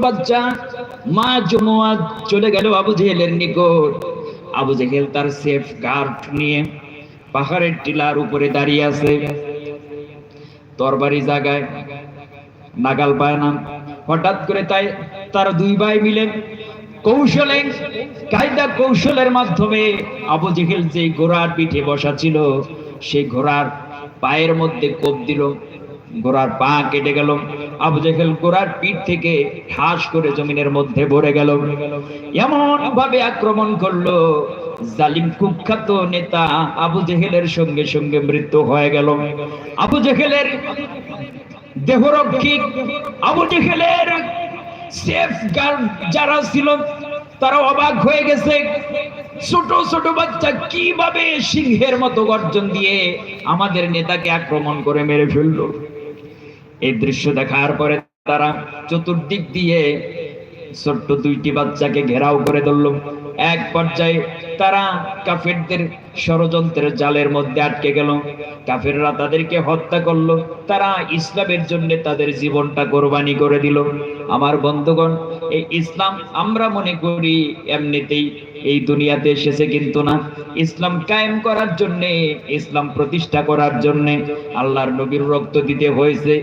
বাচ্চা মা জুমুয়া চলে গেল আবু জেহেলের নিকট। আবু জেহেল তার সেফ গার্ড নিয়ে পাহাড়ের টিলার উপরে দাঁড়িয়ে আছে, তরবারি জাগায় নাগাল পায় না। হঠাৎ করে তার দুই ভাই মিলে কৌশলে কায়দা কৌশলের মাধ্যমে আবু জেহেল যে ঘোড়ার পিঠে বসা ছিল সেই ঘোড়ার পায়ের মধ্যে কোপ দিল, ঘোড়ার পা কেটে গেল। আবু জেহেল ঘোড়ার পিঠ থেকে ঠাস করে জমিনের মধ্যে পড়ে গেল। এমন ভাবে আক্রমণ করলো, জালিম কুখ্যাত নেতা আবু জেহেলের সঙ্গে সঙ্গে মৃত্যু হয়ে গেল। আবু জেহেলের দেহরক্ষী, আবু জেহেলের সেফ গার্ড যারা ছিল তারা অবাক হয়ে গেছে। ছোট ছোট বাচ্চা কিভাবে সিংহের মতো গর্জন দিয়ে আমাদের নেতাকে আক্রমণ করে মেরে ফেললো। এই দৃশ্য দেখার পরে তারা চতুর্দিক দিয়ে ছোট্ট দুইটি বাচ্চাকে ঘেরাও করে ধরল। এক পর্যায়ে তারা কাফেরদের ষড়যন্ত্রের জালের মধ্যে আটকে গেল। কাফেররা তাদেরকে হত্যা করলো, তারা ইসলামের জন্য তাদের জীবনটা কোরবানি করে দিল। আমার বন্ধুগণ, এই ইসলাম আমরা মনে করি এমনিতেই এই দুনিয়াতে এসেছে, কিন্তু না। ইসলাম কায়েম করার জন্য, ইসলাম প্রতিষ্ঠা করার জন্য আল্লাহর নবীর রক্ত দিতে হয়েছে,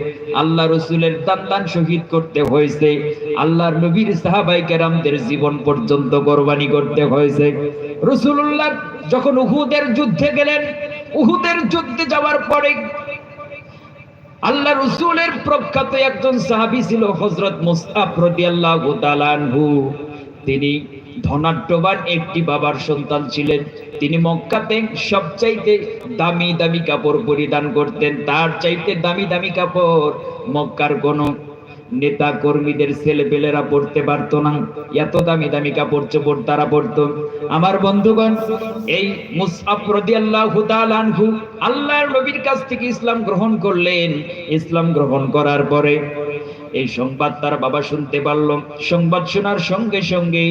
আল্লাহ রসুলের দান শহীদ করতে হয়েছে, আল্লাহর নবীর সাহাবায়ে কেরামদের জীবন পর্যন্ত কোরবানি করতে হয়েছে। রাসূলুল্লাহ যখন উহুদের যুদ্ধে গেলেন, উহুদের যুদ্ধে যাওয়ার পরে আল্লাহ রসুলের প্রখ্যাত একজন সাহাবী ছিল হযরত মুসআব রাদিয়াল্লাহু তাআলা আনহু। তিনি ধনাঢ্যবান একটি বাবার সন্তান ছিলেন। তিনি মক্কাতে সবচাইতে দামি দামি কাপড় পরিধান করতেন। তার চাইতে দামি দামি কাপড় মক্কার কোন নেতা কর্মীদের ছেলেপেলেরা পড়তে পারতো না। এত দামি দামি কাপড় চোপড় তারা পড়তো। আমার বন্ধুগণ, এই মুসআব রাদিয়াল্লাহু তাআলা আনহু আল্লাহর নবীর কাছ থেকে ইসলাম গ্রহণ করলেন। ইসলাম গ্রহণ করার পরে এই সংবাদ তার বাবা শুনতে পারল। সংবাদ শোনার সঙ্গে সঙ্গে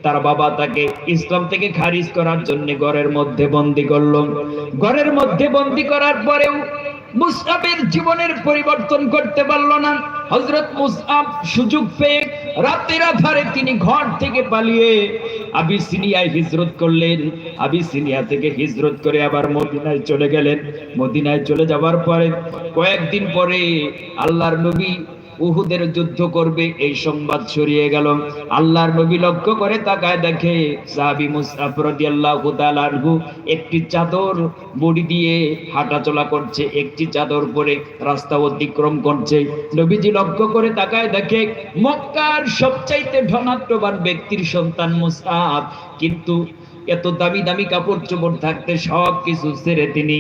তার বাবা তাকে ইসলাম থেকে খারিজ করার জন্য ঘরের মধ্যে বন্দী করল। ঘরের মধ্যে বন্দী করার পরেও মুসআবের জীবনের পরিবর্তন করতে পারল না। হযরত মুসআব সুযোগ পেয়ে রাতের আধারে তিনি ঘর থেকে পালিয়ে আবিসিনিয়ায় হিজরত করলেন। আবিসিনিয়া থেকে হিজরত করে আবার মদিনায় চলে গেলেন। মদিনায় চলে যাওয়ার পরে কয়েকদিন পরে আল্লাহর নবী উহুদের যুদ্ধ করবে এই সংবাদ ছড়িয়ে গেল। আল্লাহর নবী লক্ষ্য করে তাকায়, দেখে সাহাবী মুসআব রাদিয়াল্লাহু তাআলা আনহু একটি চাদর মুড়ি দিয়ে হাঁটাচলা করছে, একটি চাদর পরে রাস্তা অতিক্রম করছে। নবীজি লক্ষ্য করে তাকায়, দেখে মক্কার সবচাইতে ধনাঢ্যবান ব্যক্তির সন্তান মুসআব, কিন্তু এত দামি দামি কাপড় চোপড় থাকতে সব কিছু ছেড়ে তিনি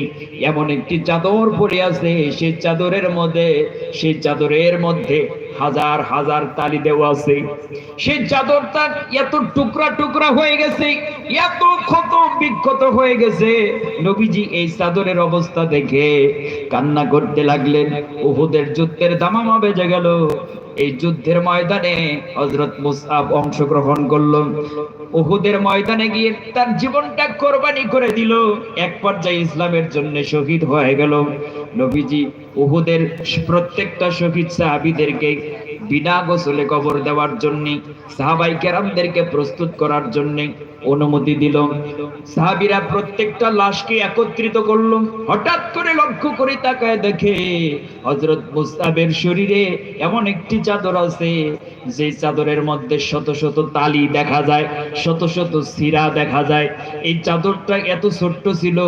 এমন একটি চাদর পরে আছে, সেই চাদরের মধ্যে হাজার হাজার তালি দেওয়া আছে। সেই চাদরটা এত টুকরা টুকরা হয়ে গেছে, এত ক্ষত বিক্ষত হয়ে গেছে। নবীজি এই চাদরের অবস্থা দেখে কান্না করতে লাগলেন। উহুদের যুদ্ধের দামামা বেজে গেল। এই যুদ্ধের ময়দানে হযরত মুসআব অংশগ্রহণ করল। উহুদের ময়দানে গিয়ে তার জীবনটা কোরবানি করে দিল। এক পর্যায়ে ইসলামের জন্য শহীদ হয়ে গেল। নবীজি উহুদের প্রত্যেকটা শহীদ সাহাবীদেরকে বিনা গোসলে কবর দেওয়ার জন্য, সাহাবায়ে কেরামদেরকে প্রস্তুত করার জন্য অনুমতি দিল। সাহাবীরা প্রত্যেকটা লাশকে একত্রিত করল। হঠাৎ করে লক্ষ্য করে তাকায়, দেখে হযরত মুসআবের শরীরে এমন একটি চাদর আছে যে চাদরের মধ্যে শত শত তালি দেখা যায়, শত শত সিরা দেখা যায়। এই চাদরটা এত ছোট্ট ছিল,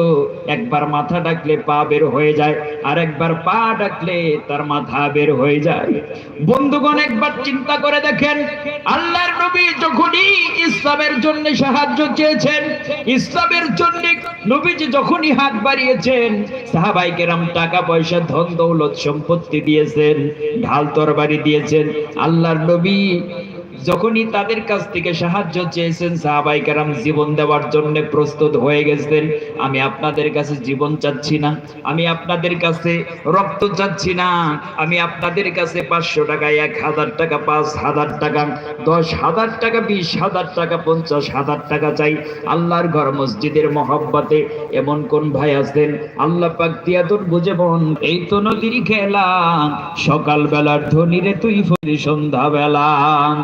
একবার মাথা ডাকলে পা বের হয়ে যায়, আর একবার পা ডাকলে তার মাথা বের হয়ে যায়। বন্ধুগণ, একবার চিন্তা করে দেখেন, আল্লাহর নবী যখনই ইসলামের জন্য সাহায্য চেয়েছেন, ইসলামের জন্য নবীজি যখনই হাত বাড়িয়েছেন, সাহাবায়ে কেরাম টাকা পয়সা ধন দৌলত সম্পত্তি দিয়েছেন, ঢাল তরবারি দিয়েছেন। আল্লাহর নবী যখনই তাদের কাছ থেকে সাহায্য চেয়েছেন, সাহাবায়ে কেরাম জীবন দেওয়ার জন্য প্রস্তুত হয়ে গেছেন। আমি আপনাদের কাছে জীবন চাচ্ছি না, আমি আপনাদের কাছে রক্ত চাচ্ছি না, আমি আপনাদের কাছে 500 টাকা, 1000 টাকা, 5000 টাকা, 10,000 টাকা, 20,000 টাকা, 50,000 টাকা চাই। আল্লাহর ঘর মসজিদের মহব্বতে এমন কোন ভাই আছেন? আল্লাহ পাক দিয়াতুন বুঝে বোন, এই তো নদীর খেলা, সকাল বেলার ধনী রে তুই ফরি সন্ধ্যা বেলা।